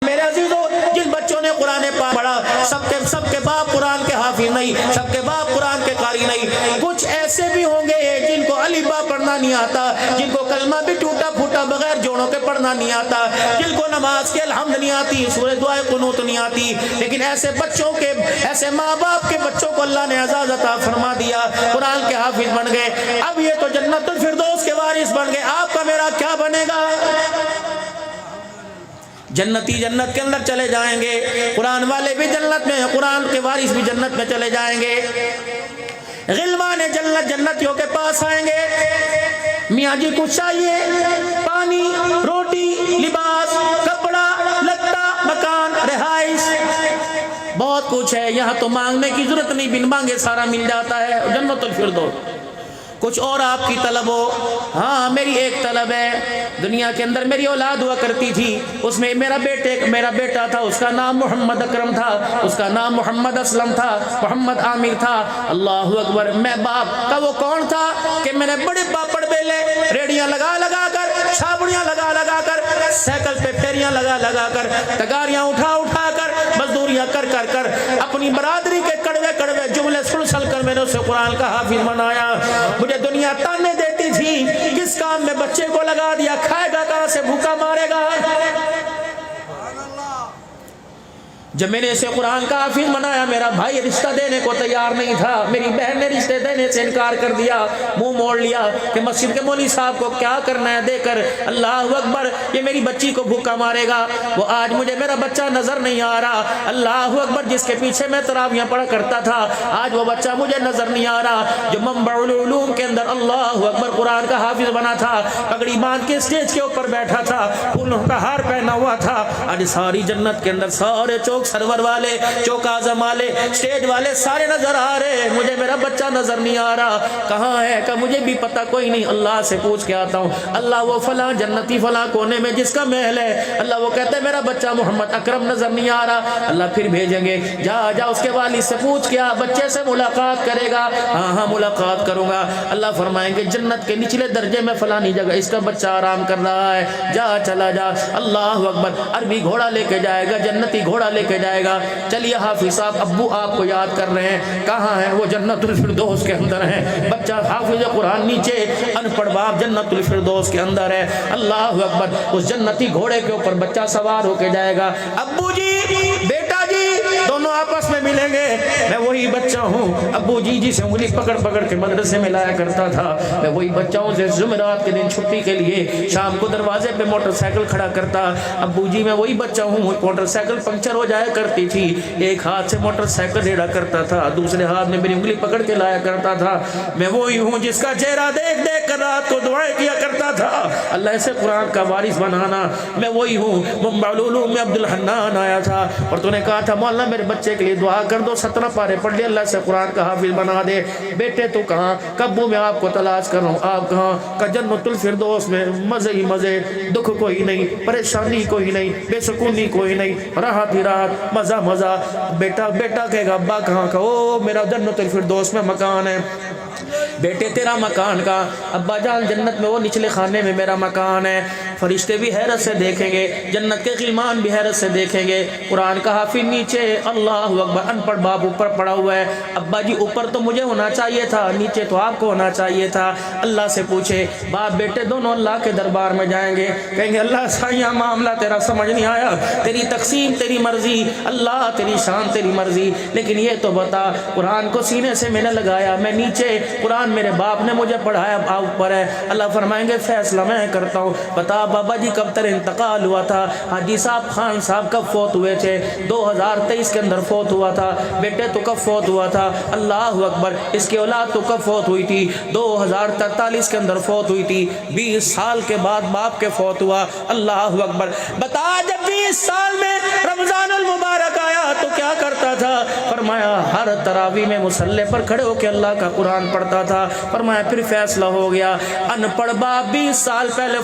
میرے عزیزو، جن بچوں نے قرآن پاک پڑھا، سب کے باپ قرآن کے حافظ نہیں، سب کے باپ قرآن کے قاری نہیں۔ کچھ ایسے بھی ہوں گے جن کو الف با پڑھنا نہیں آتا، جن کو کلمہ بھی ٹوٹا پھوٹا بغیر جوڑوں کے پڑھنا نہیں آتا، جن کو نماز کے الحمد نہیں آتی، سورہ دعائے قنوت نہیں آتی، لیکن ایسے بچوں کے، ایسے ماں باپ کے بچوں کو اللہ نے اعزاز عطا فرما دیا، قرآن کے حافظ بن گئے۔ اب یہ تو جنت الفردوس کے وارث بن گئے، آپ کا میرا کیا بنے گا؟ جنتی جنت کے اندر چلے جائیں گے، قرآن والے بھی جنت میں، قرآن کے وارث بھی جنت میں چلے جائیں گے۔ غلمان جنت جنتیوں کے پاس آئیں گے، میاں جی کچھ چاہیے؟ پانی، روٹی، لباس، کپڑا، لتا، مکان، رہائش، بہت کچھ ہے، یہاں تو مانگنے کی ضرورت نہیں، بن مانگے سارا مل جاتا ہے، جنت الفردوس۔ کچھ اور آپ کی طلب ہو؟ ہاں میری ایک طلب ہے، دنیا کے اندر میری اولاد ہوا کرتی تھی، اس میں میرا بیٹا تھا، اس کا نام محمد اکرم تھا، اس کا نام محمد اسلم تھا، محمد عامر تھا۔ اللہ اکبر، میں باپ کا وہ کون تھا کہ میں نے بڑے پاپڑ بیلے، ریڑیاں لگا لگا کر، چھابڑیاں لگا لگا کر، سائیکل پہ پھیریاں لگا لگا کر، تگاریاں اٹھا اٹھا کر، مزدوریاں کر کر کر اپنی برادری کے کڑوے کڑوے جملے سل کر میں نے اسے قرآن کا حافظ بنایا۔ مجھے دنیا تانے دیتی تھی، کس کام میں بچے کو لگا دیا، کھائے گا کہاں سے، بھوکا مارے گا۔ جب میں نے اسے قرآن کا حافظ بنایا، میرا بھائی رشتہ دینے کو تیار نہیں تھا، میری بہن نے رشتے دینے سے انکار کر دیا، منہ موڑ لیا کہ مسجد کے مولوی صاحب کو کیا کرنا ہے دے کر، اللہ اکبر، یہ میری بچی کو بھوکا مارے گا۔ وہ آج مجھے میرا بچہ نظر نہیں آ رہا، اللہ اکبر، جس کے پیچھے میں تراویحاں پڑھا کرتا تھا، آج وہ بچہ مجھے نظر نہیں آ رہا، جو منبع العلوم کے اندر اللہ اکبر قرآن کا حافظ بنا تھا، پگڑی باندھ کے اسٹیج کے اوپر بیٹھا تھا، پھولوں کا ہار پہنا ہوا تھا، آج ساری جنت کے اندر سارے چوک سرور والے، چوک اعظم والے، اسٹیج والے سارے نظر آ رہے، مجھے میرا بچہ نظر نہیں آ رہا، کہاں ہے؟ کہ مجھے بھی پتہ کوئی نہیں، اللہ سے پوچھ کے آتا ہوں۔ اللہ وہ فلاں جنتی فلاں کونے میں جس کا محل ہے، اللہ وہ کہتا ہے میرا بچہ محمد اکرم نظر نہیں آ رہا، اللہ پھر بھیجیں گے، جا اس کے والد سے پوچھ کے آ، بچے سے ملاقات کرے گا، ہاں ملاقات کروں گا۔ اللہ فرمائیں گے جنت کے نچلے درجے میں فلانی جگہ اس کا بچہ آرام کر رہا ہے، چلا جا۔ اللہ اکبر، عربی گھوڑا لے کے جائے گا، جنتی گھوڑا لے کے جائے گا۔ چلیے حافظ صاحب، ابو آپ کو یاد کر رہے ہیں، کہاں ہیں؟ وہ جنت الفردوس کے اندر ہیں، بچہ حافظ قرآن نیچے، ان پڑھ باپ جنت الفردوس کے اندر ہے۔ اللہ اکبر، اس جنتی گھوڑے کے اوپر بچہ سوار ہو کے جائے گا، ابو جی، بیٹا جی، دونوں آپس میں ملیں گے، میں وہی بچہ ہوں، ابو جی جسے انگلی پکڑ پکڑ کے مدرسے میں لایا کرتا تھا، میں وہی بچہ ہوں جو جمعرات کے دن چھٹی کے لیے شام کو دروازے پہ موٹر سائیکل کھڑا کرتا، ابو جی میں وہی بچہ ہوں، موٹر سائیکل پنکچر ہو جایا کرتی تھی، ایک ہاتھ سے موٹر سائیکل ریڑا کرتا تھا، دوسرے ہاتھ میں میری انگلی پکڑ کے لایا کرتا تھا، میں وہی ہوں جس کا چہرہ دیکھ دیکھ کر رات کو دعائیں کیا کرتا تھا، اللہ سے قرآن کا وارث بنانا، میں وہی ہوں۔ منبع العلوم میں عبد الحنان آیا تھا اور تو نے کہا تھا مولانا میرے بچے کے لیے دعا کر دو، 17 پارے پڑھ لے، اللہ سے قرآن کا حافظ بنا دے۔ بیٹے تو کہاں؟ کبو میں آپ کو تلاش کر رہا ہوں، آپ کہاں؟ کہ جنت الفردوس میں مزے ہی مزے، دکھ کوئی نہیں، پریشانی کوئی نہیں، بے سکونی کوئی نہیں، راحت ہی راحت، مزہ مزہ۔ بیٹا کہے گا ابا کہاں کا؟ او میرا جنت الفردوس میں مکان ہے۔ بیٹے تیرا مکان کا؟ ابا جان جنت میں وہ نچلے خانے میں میرا مکان ہے۔ فرشتے بھی حیرت سے دیکھیں گے، جنت کے غلمان بھی حیرت سے دیکھیں گے، قرآن کا حافظ نیچے، اللہ اکبر، ان پڑھ باپ اوپر پڑا ہوا ہے، ابا جی اوپر تو مجھے ہونا چاہیے تھا، نیچے تو آپ کو ہونا چاہیے تھا۔ اللہ سے پوچھے، باپ بیٹے دونوں اللہ کے دربار میں جائیں گے، کہیں گے اللہ سائیاں معاملہ تیرا سمجھ نہیں آیا، تیری تقسیم تیری مرضی، اللہ تیری شان تیری مرضی، لیکن یہ تو بتا قرآن کو سینے سے میں نے لگایا، میں نیچے، قرآن میرے باپ نے مجھے پڑھایا، آپ اوپر ہے۔ اللہ فرمائیں گے فیصلہ میں کرتا ہوں، بتا بابا جی کب تر انتقال ہوا تھا؟ حاجی صاحب خان صاحب کب فوت ہوئے تھے؟ 2023 کے اندر فوت ہوا تھا۔ بیٹے تو کب فوت ہوا تھا؟ اللہ اکبر، اس کی اولاد تو کب فوت ہوئی تھی؟ 2043 کے اندر فوت ہوئی تھی، 20 سال کے بعد باپ کے فوت ہوا۔ اللہ اکبر، بتا جب 20 سال میں رمضان المبارک آیا تو کیا کرتا تھا؟ فرمایا ہر تراویح میں مصلی پر کھڑے ہو کے اللہ کا قرآن پڑھتا تھا۔ فرمایا پھر فیصلہ ہو گیا، ان پڑھ باپ 20 سال پہلے